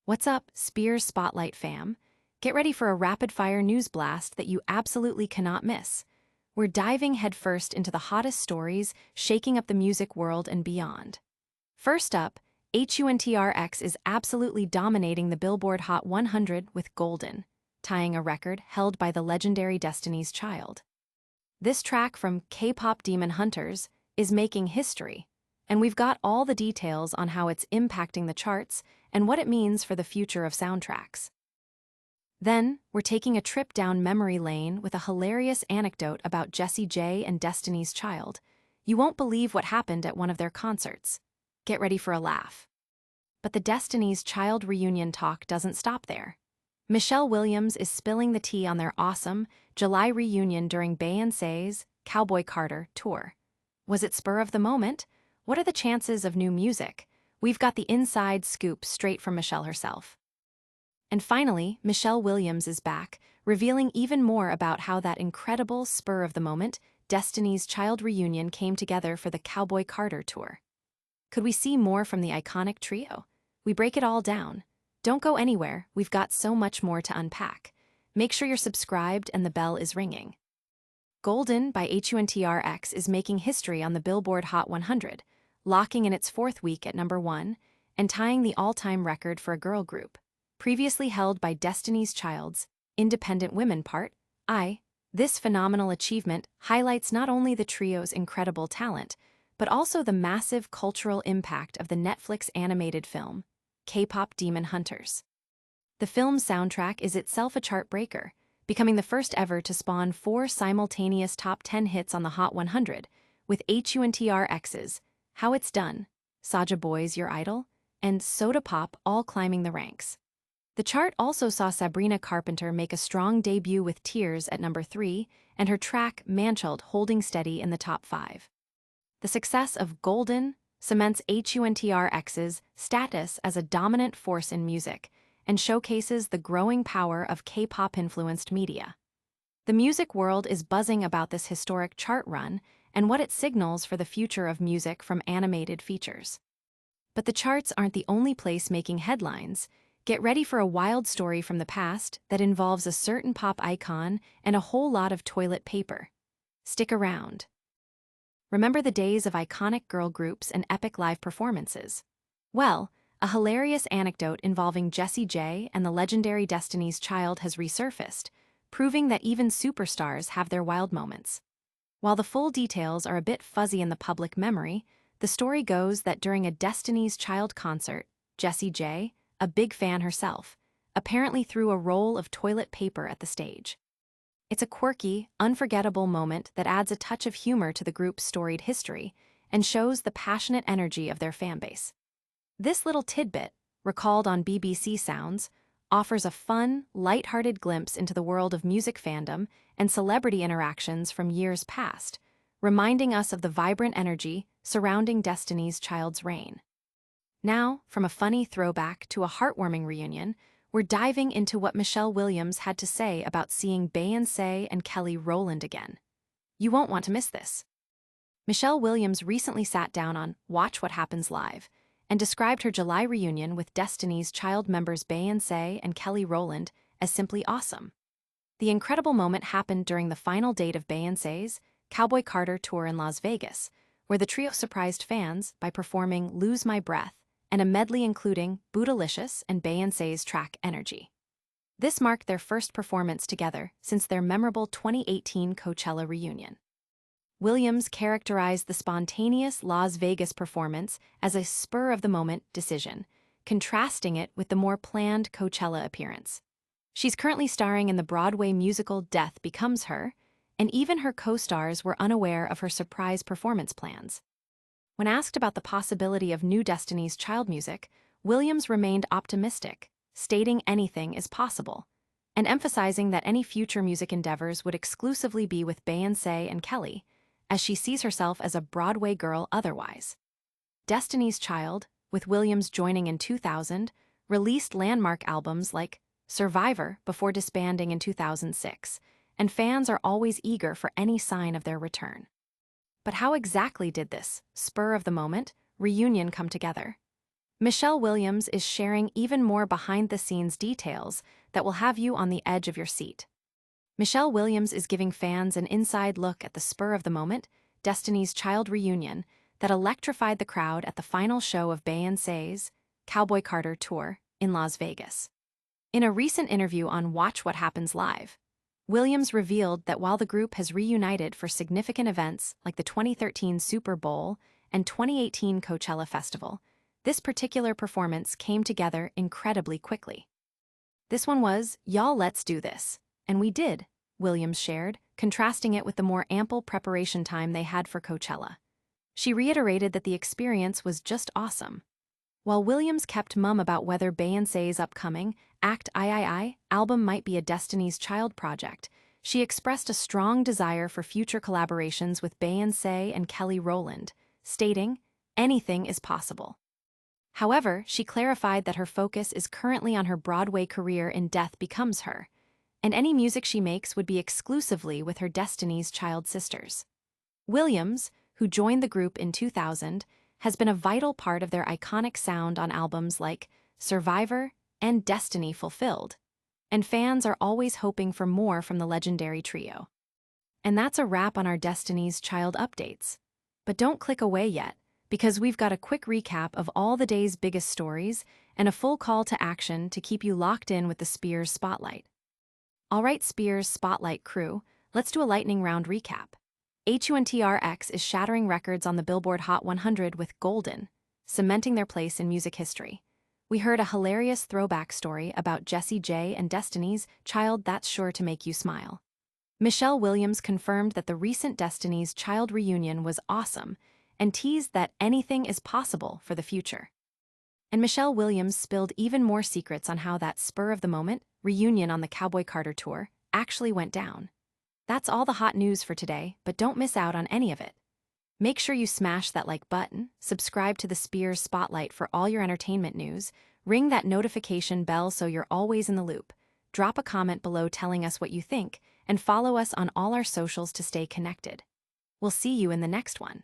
What's up, Spears Spotlight fam? Get ready for a rapid-fire news blast that you absolutely cannot miss. We're diving headfirst into the hottest stories shaking up the music world and beyond. First up, HUNTR is absolutely dominating the Billboard Hot 100 with Golden, tying a record held by the legendary Destiny's Child. This track from K-pop demon hunters is making history, and we've got all the details on how it's impacting the charts and what it means for the future of soundtracks. Then, we're taking a trip down memory lane with a hilarious anecdote about Jessie J and Destiny's Child. You won't believe what happened at one of their concerts. Get ready for a laugh. But the Destiny's Child reunion talk doesn't stop there. Michelle Williams is spilling the tea on their awesome July reunion during Beyoncé's Cowboy Carter Tour. Was it spur of the moment? What are the chances of new music? We've got the inside scoop straight from Michelle herself. And finally, Michelle Williams is back, revealing even more about how that incredible spur of the moment Destiny's Child reunion came together for the Cowboy Carter Tour. Could we see more from the iconic trio? We break it all down. Don't go anywhere, we've got so much more to unpack. Make sure you're subscribed and the bell is ringing. Golden by HUNTR is making history on the Billboard Hot 100, locking in its fourth week at number 1 and tying the all-time record for a girl group, previously held by Destiny's Child's Independent Women Part I. This phenomenal achievement highlights not only the trio's incredible talent, but also the massive cultural impact of the Netflix animated film, K-pop Demon Hunters. The film's soundtrack is itself a chart breaker, becoming the first ever to spawn 4 simultaneous top 10 hits on the Hot 100, with HUNTR's How It's Done, Soulja Boy's Your Idol, and Soda Pop all climbing the ranks. The chart also saw Sabrina Carpenter make a strong debut with Tears at number 3, and her track Manchild holding steady in the top 5. The success of Golden cements HUNTR's status as a dominant force in music and showcases the growing power of K-pop-influenced media. The music world is buzzing about this historic chart run and what it signals for the future of music from animated features. But the charts aren't the only place making headlines. Get ready for a wild story from the past that involves a certain pop icon and a whole lot of toilet paper. Stick around. Remember the days of iconic girl groups and epic live performances? Well, a hilarious anecdote involving Jessie J and the legendary Destiny's Child has resurfaced, proving that even superstars have their wild moments. While the full details are a bit fuzzy in the public memory, the story goes that during a Destiny's Child concert, Jessie J, a big fan herself, apparently threw a roll of toilet paper at the stage. It's a quirky, unforgettable moment that adds a touch of humor to the group's storied history and shows the passionate energy of their fanbase. This little tidbit, recalled on BBC Sounds, offers a fun, light-hearted glimpse into the world of music fandom and celebrity interactions from years past, reminding us of the vibrant energy surrounding Destiny's Child's reign. Now, from a funny throwback to a heartwarming reunion, we're diving into what Michelle Williams had to say about seeing Beyoncé and Kelly Rowland again. You won't want to miss this. Michelle Williams recently sat down on Watch What Happens Live and described her July reunion with Destiny's Child members Beyoncé and Kelly Rowland as simply awesome. The incredible moment happened during the final date of Beyoncé's Cowboy Carter Tour in Las Vegas, where the trio surprised fans by performing Lose My Breath and a medley including Bootylicious and Beyoncé's track Energy. This marked their first performance together since their memorable 2018 Coachella reunion. Williams characterized the spontaneous Las Vegas performance as a spur-of-the-moment decision, contrasting it with the more planned Coachella appearance. She's currently starring in the Broadway musical Death Becomes Her, and even her co-stars were unaware of her surprise performance plans. When asked about the possibility of new Destiny's Child music, Williams remained optimistic, stating anything is possible, and emphasizing that any future music endeavors would exclusively be with Beyoncé and Kelly, as she sees herself as a Broadway girl otherwise. Destiny's Child, with Williams joining in 2000, released landmark albums like Survivor before disbanding in 2006, and fans are always eager for any sign of their return. But how exactly did this spur-of-the-moment reunion come together? Michelle Williams is sharing even more behind-the-scenes details that will have you on the edge of your seat. Michelle Williams is giving fans an inside look at the spur of the moment, Destiny's Child reunion, that electrified the crowd at the final show of Beyoncé's Cowboy Carter Tour in Las Vegas. In a recent interview on Watch What Happens Live, Williams revealed that while the group has reunited for significant events like the 2013 Super Bowl and 2018 Coachella Festival, this particular performance came together incredibly quickly. "This one was, y'all let's do this. And we did," Williams shared, contrasting it with the more ample preparation time they had for Coachella. She reiterated that the experience was just awesome. While Williams kept mum about whether Beyoncé's upcoming Act III album might be a Destiny's Child project, she expressed a strong desire for future collaborations with Beyoncé and Kelly Rowland, stating, "Anything is possible." However, she clarified that her focus is currently on her Broadway career in Death Becomes Her, and any music she makes would be exclusively with her Destiny's Child sisters. Williams, who joined the group in 2000, has been a vital part of their iconic sound on albums like Survivor and Destiny Fulfilled, and fans are always hoping for more from the legendary trio. And that's a wrap on our Destiny's Child updates. But don't click away yet, because we've got a quick recap of all the day's biggest stories and a full call to action to keep you locked in with the Spears Spotlight. All right, Spears Spotlight crew, let's do a lightning round recap. HUNTR is shattering records on the Billboard Hot 100 with Golden, cementing their place in music history. We heard a hilarious throwback story about Jessie J and Destiny's Child that's sure to make you smile. Michelle Williams confirmed that the recent Destiny's Child reunion was awesome and teased that anything is possible for the future. And Michelle Williams spilled even more secrets on how that spur-of-the-moment reunion on the Cowboy Carter Tour actually went down. That's all the hot news for today, but don't miss out on any of it. Make sure you smash that like button, subscribe to the Spears Spotlight for all your entertainment news, ring that notification bell so you're always in the loop, drop a comment below telling us what you think, and follow us on all our socials to stay connected. We'll see you in the next one.